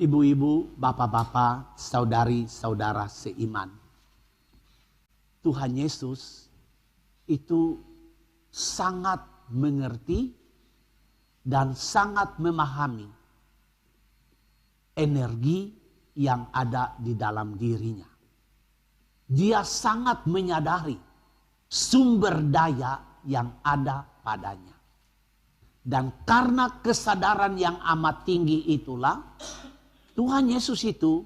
Ibu-ibu, bapak-bapak, saudari-saudara seiman. Tuhan Yesus itu sangat mengerti dan sangat memahami energi yang ada di dalam dirinya. Dia sangat menyadari sumber daya yang ada padanya. Dan karena kesadaran yang amat tinggi itulah, Tuhan Yesus itu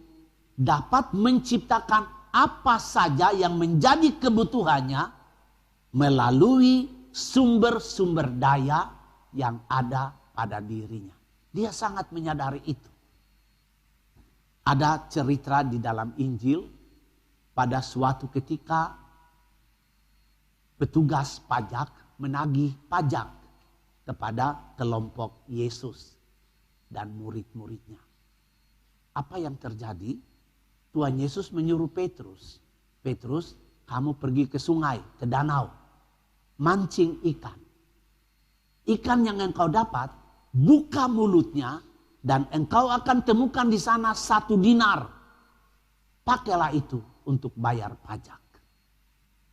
dapat menciptakan apa saja yang menjadi kebutuhannya melalui sumber-sumber daya yang ada pada dirinya. Dia sangat menyadari itu. Ada cerita di dalam Injil, pada suatu ketika petugas pajak menagih pajak kepada kelompok Yesus dan murid-muridnya. Apa yang terjadi? Tuhan Yesus menyuruh Petrus, Petrus, kamu pergi ke sungai, ke danau, mancing ikan. Ikan yang engkau dapat, buka mulutnya dan engkau akan temukan di sana 1 dinar. Pakailah itu untuk bayar pajak.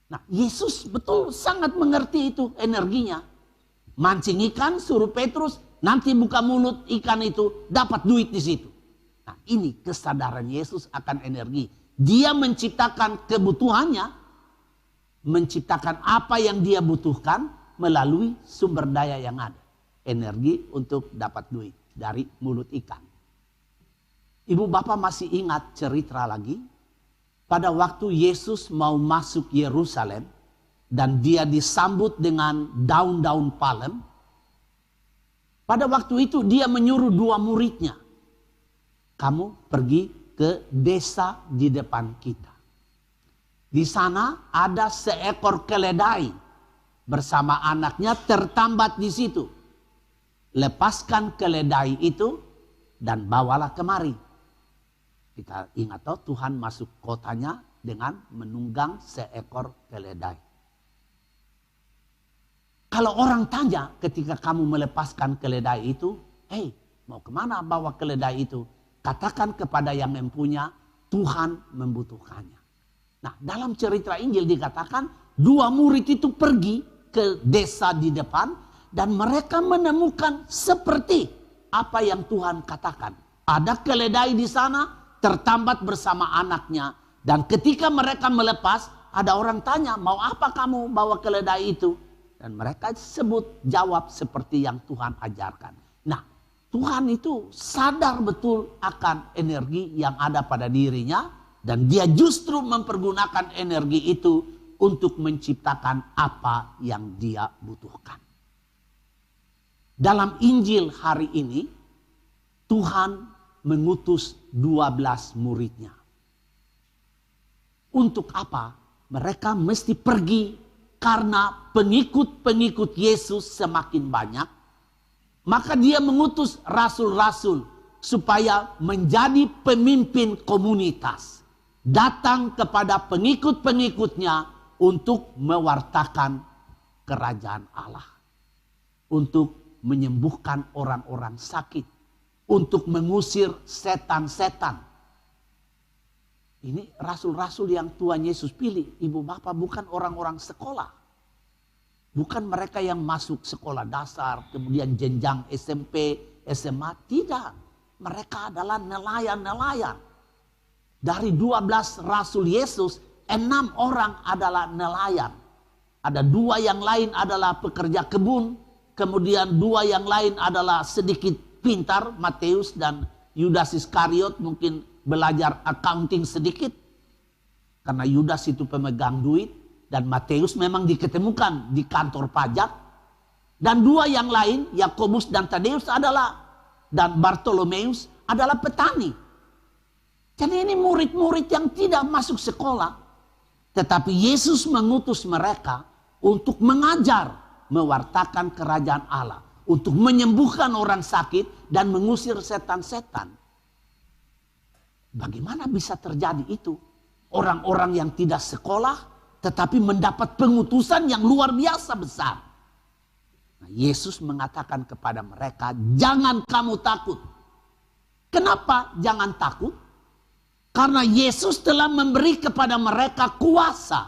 Nah, Yesus betul sangat mengerti itu energinya. Mancing ikan, suruh Petrus, nanti buka mulut ikan itu, dapat duit di situ. Nah, ini kesadaran Yesus akan energi. Dia menciptakan kebutuhannya, menciptakan apa yang dia butuhkan melalui sumber daya yang ada. Energi untuk dapat duit dari mulut ikan. Ibu bapak masih ingat cerita lagi? Pada waktu Yesus mau masuk Yerusalem dan dia disambut dengan daun-daun palem. Pada waktu itu dia menyuruh 2 muridnya. Kamu pergi ke desa di depan kita. Di sana ada seekor keledai bersama anaknya tertambat di situ. Lepaskan keledai itu dan bawalah kemari. Kita ingat toh Tuhan masuk kotanya dengan menunggang seekor keledai. Kalau orang tanya ketika kamu melepaskan keledai itu, mau kemana bawa keledai itu? Katakan kepada yang mempunyai, Tuhan membutuhkannya. Nah, dalam cerita Injil dikatakan 2 murid itu pergi ke desa di depan dan mereka menemukan seperti apa yang Tuhan katakan. Ada keledai di sana tertambat bersama anaknya, dan ketika mereka melepas, ada orang tanya, mau apa kamu bawa keledai itu? Dan mereka sebut jawab seperti yang Tuhan ajarkan. Nah, Tuhan itu sadar betul akan energi yang ada pada dirinya, dan dia justru mempergunakan energi itu untuk menciptakan apa yang dia butuhkan. Dalam Injil hari ini, Tuhan mengutus 12 muridnya. Untuk apa? Mereka mesti pergi karena pengikut-pengikut Yesus semakin banyak. Maka dia mengutus rasul-rasul supaya menjadi pemimpin komunitas. Datang kepada pengikut-pengikutnya untuk mewartakan kerajaan Allah. Untuk menyembuhkan orang-orang sakit. Untuk mengusir setan-setan. Ini rasul-rasul yang Tuhan Yesus pilih. Ibu bapak bukan orang-orang sekolah. Bukan mereka yang masuk sekolah dasar. Kemudian jenjang SMP, SMA. Tidak. Mereka adalah nelayan-nelayan. Dari 12 rasul Yesus, 6 orang adalah nelayan. Ada 2 yang lain adalah pekerja kebun. Kemudian 2 yang lain adalah sedikit pintar, Matius dan Yudas Iskariot mungkin belajar accounting sedikit. Karena Yudas itu pemegang duit dan Matius memang diketemukan di kantor pajak. Dan 2 yang lain, Yakobus dan Tadeus dan Bartolomeus adalah petani. Jadi ini murid-murid yang tidak masuk sekolah. Tetapi Yesus mengutus mereka untuk mengajar, mewartakan kerajaan Allah. Untuk menyembuhkan orang sakit dan mengusir setan-setan. Bagaimana bisa terjadi itu? Orang-orang yang tidak sekolah tetapi mendapat pengutusan yang luar biasa besar. Nah, Yesus mengatakan kepada mereka, jangan kamu takut. Kenapa jangan takut? Karena Yesus telah memberi kepada mereka kuasa.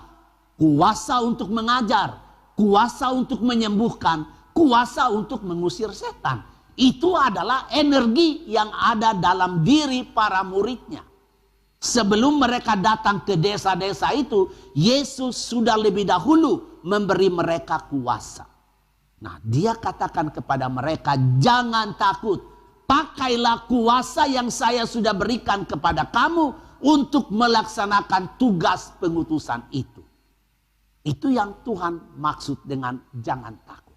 Kuasa untuk mengajar, kuasa untuk menyembuhkan, kuasa untuk mengusir setan. Itu adalah energi yang ada dalam diri para muridnya. Sebelum mereka datang ke desa-desa itu, Yesus sudah lebih dahulu memberi mereka kuasa. Nah, dia katakan kepada mereka, jangan takut. Pakailah kuasa yang saya sudah berikan kepada kamu untuk melaksanakan tugas pengutusan itu. Itu yang Tuhan maksud dengan jangan takut.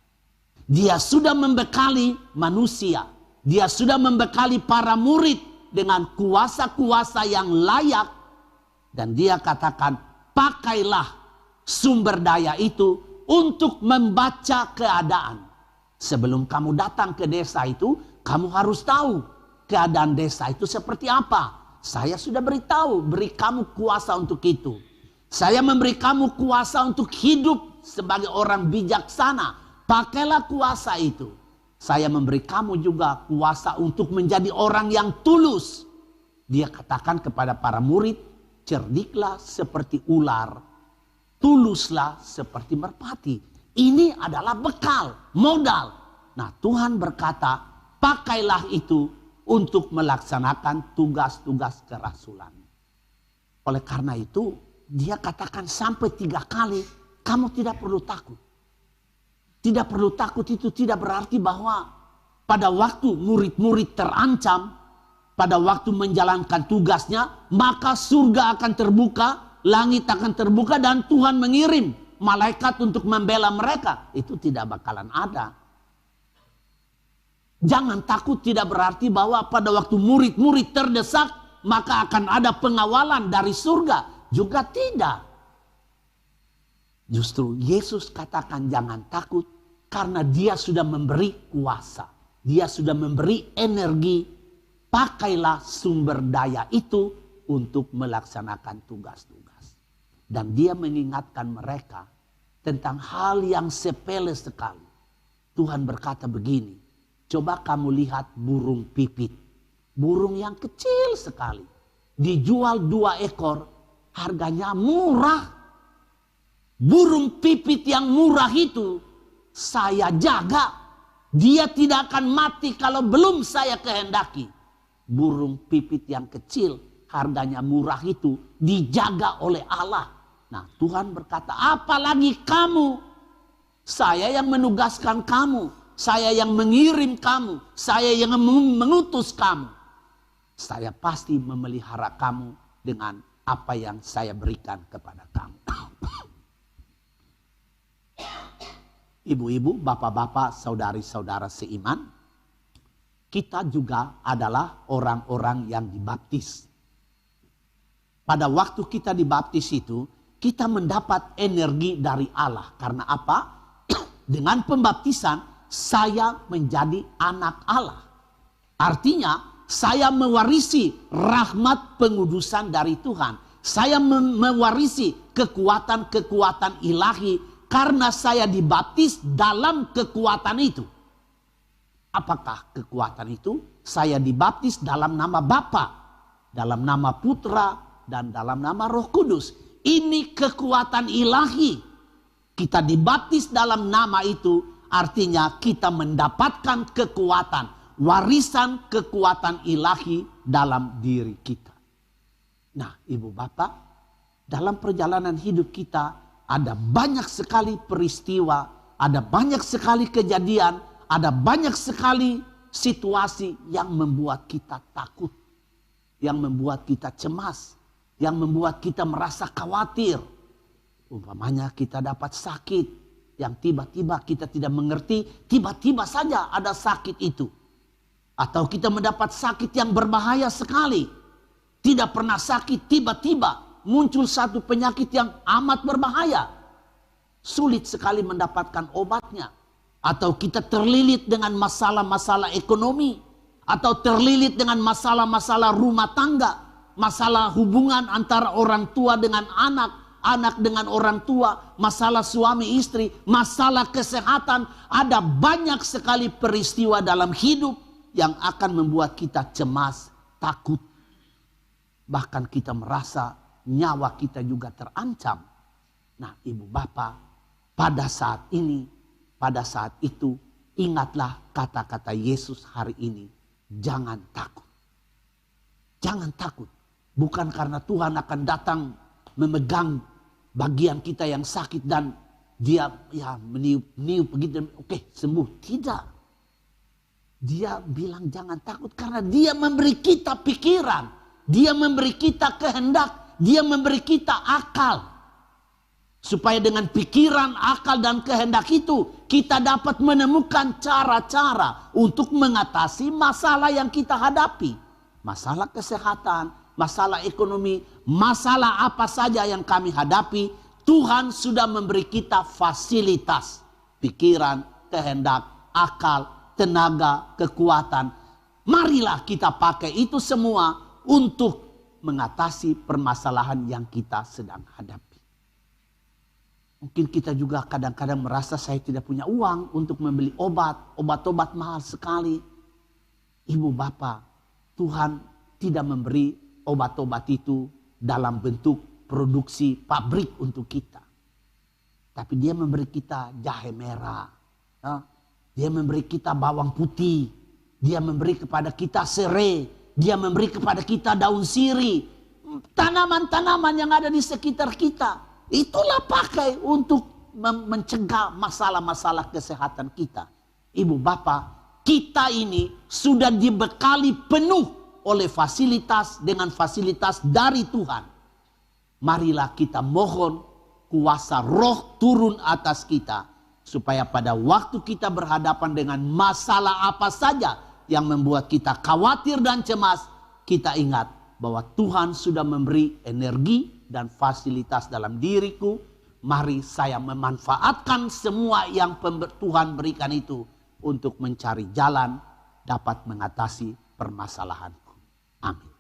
Dia sudah membekali manusia. Dia sudah membekali para murid dengan kuasa-kuasa yang layak. Dan dia katakan, pakailah sumber daya itu untuk membaca keadaan. Sebelum kamu datang ke desa itu, kamu harus tahu keadaan desa itu seperti apa. Saya sudah beritahu, beri kamu kuasa untuk itu. Saya memberi kamu kuasa untuk hidup sebagai orang bijaksana. Pakailah kuasa itu. Saya memberi kamu juga kuasa untuk menjadi orang yang tulus. Dia katakan kepada para murid, cerdiklah seperti ular, tuluslah seperti merpati. Ini adalah bekal, modal. Nah, Tuhan berkata, pakailah itu untuk melaksanakan tugas-tugas kerasulan. Oleh karena itu, dia katakan sampai 3 kali, kamu tidak perlu takut. Tidak perlu takut itu tidak berarti bahwa pada waktu murid-murid terancam, pada waktu menjalankan tugasnya, maka surga akan terbuka, langit akan terbuka, dan Tuhan mengirim malaikat untuk membela mereka. Itu tidak bakalan ada. Jangan takut tidak berarti bahwa pada waktu murid-murid terdesak, maka akan ada pengawalan dari surga. Juga tidak. Justru Yesus katakan jangan takut karena dia sudah memberi kuasa. Dia sudah memberi energi. Pakailah sumber daya itu untuk melaksanakan tugas-tugas. Dan dia mengingatkan mereka tentang hal yang sepele sekali. Tuhan berkata begini, coba kamu lihat burung pipit. Burung yang kecil sekali. Dijual 2 ekor, harganya murah. Burung pipit yang murah itu saya jaga. Dia tidak akan mati kalau belum saya kehendaki. Burung pipit yang kecil, harganya murah itu dijaga oleh Allah. Nah, Tuhan berkata, apalagi kamu. Saya yang menugaskan kamu. Saya yang mengirim kamu. Saya yang mengutus kamu. Saya pasti memelihara kamu dengan apa yang saya berikan kepada kamu. Ibu-ibu, bapak-bapak, saudari-saudara seiman, kita juga adalah orang-orang yang dibaptis. Pada waktu kita dibaptis itu, kita mendapat energi dari Allah. Karena apa? Dengan pembaptisan, saya menjadi anak Allah. Artinya, saya mewarisi rahmat pengudusan dari Tuhan. Saya mewarisi kekuatan-kekuatan ilahi karena saya dibaptis dalam kekuatan itu. Apakah kekuatan itu? Saya dibaptis dalam nama Bapa, dalam nama Putra, dan dalam nama Roh Kudus. Ini kekuatan ilahi. Kita dibaptis dalam nama itu, artinya kita mendapatkan kekuatan, warisan kekuatan ilahi dalam diri kita. Nah, ibu bapak, dalam perjalanan hidup kita ada banyak sekali peristiwa, ada banyak sekali kejadian, ada banyak sekali situasi yang membuat kita takut, yang membuat kita cemas, yang membuat kita merasa khawatir. Umpamanya kita dapat sakit yang tiba-tiba kita tidak mengerti, tiba-tiba saja ada sakit itu. Atau kita mendapat sakit yang berbahaya sekali. Tidak pernah sakit, tiba-tiba muncul satu penyakit yang amat berbahaya. Sulit sekali mendapatkan obatnya. Atau kita terlilit dengan masalah-masalah ekonomi. Atau terlilit dengan masalah-masalah rumah tangga. Masalah hubungan antara orang tua dengan anak. Anak dengan orang tua. Masalah suami istri. Masalah kesehatan. Ada banyak sekali peristiwa dalam hidup yang akan membuat kita cemas. takut. Bahkan kita merasa nyawa kita juga terancam. Nah, ibu bapak, pada saat ini, pada saat itu, ingatlah kata-kata Yesus hari ini. Jangan takut. Jangan takut. Bukan karena Tuhan akan datang memegang bagian kita yang sakit dan dia meniup begitu, oke, sembuh. Tidak. Dia bilang jangan takut karena dia memberi kita pikiran. Dia memberi kita kehendak. Dia memberi kita akal. Supaya dengan pikiran, akal, dan kehendak itu kita dapat menemukan cara-cara untuk mengatasi masalah yang kita hadapi. Masalah kesehatan, masalah ekonomi, masalah apa saja yang kami hadapi. Tuhan sudah memberi kita fasilitas. Pikiran, kehendak, akal, tenaga, kekuatan. Marilah kita pakai itu semua untuk mengatasi permasalahan yang kita sedang hadapi. Mungkin kita juga kadang-kadang merasa saya tidak punya uang untuk membeli obat-obat mahal sekali. Ibu bapak, Tuhan tidak memberi obat-obat itu dalam bentuk produksi pabrik untuk kita. Tapi dia memberi kita jahe merah. Dia memberi kita bawang putih. Dia memberi kepada kita serai. Dia memberi kepada kita daun sirih. Tanaman-tanaman yang ada di sekitar kita. Itulah pakai untuk mencegah masalah-masalah kesehatan kita. Ibu bapak, kita ini sudah dibekali penuh oleh fasilitas dengan fasilitas dari Tuhan. Marilah kita mohon kuasa roh turun atas kita. Supaya pada waktu kita berhadapan dengan masalah apa saja yang membuat kita khawatir dan cemas, kita ingat bahwa Tuhan sudah memberi energi dan fasilitas dalam diriku. Mari saya memanfaatkan semua yang Tuhan berikan itu untuk mencari jalan dapat mengatasi permasalahanku. Amin.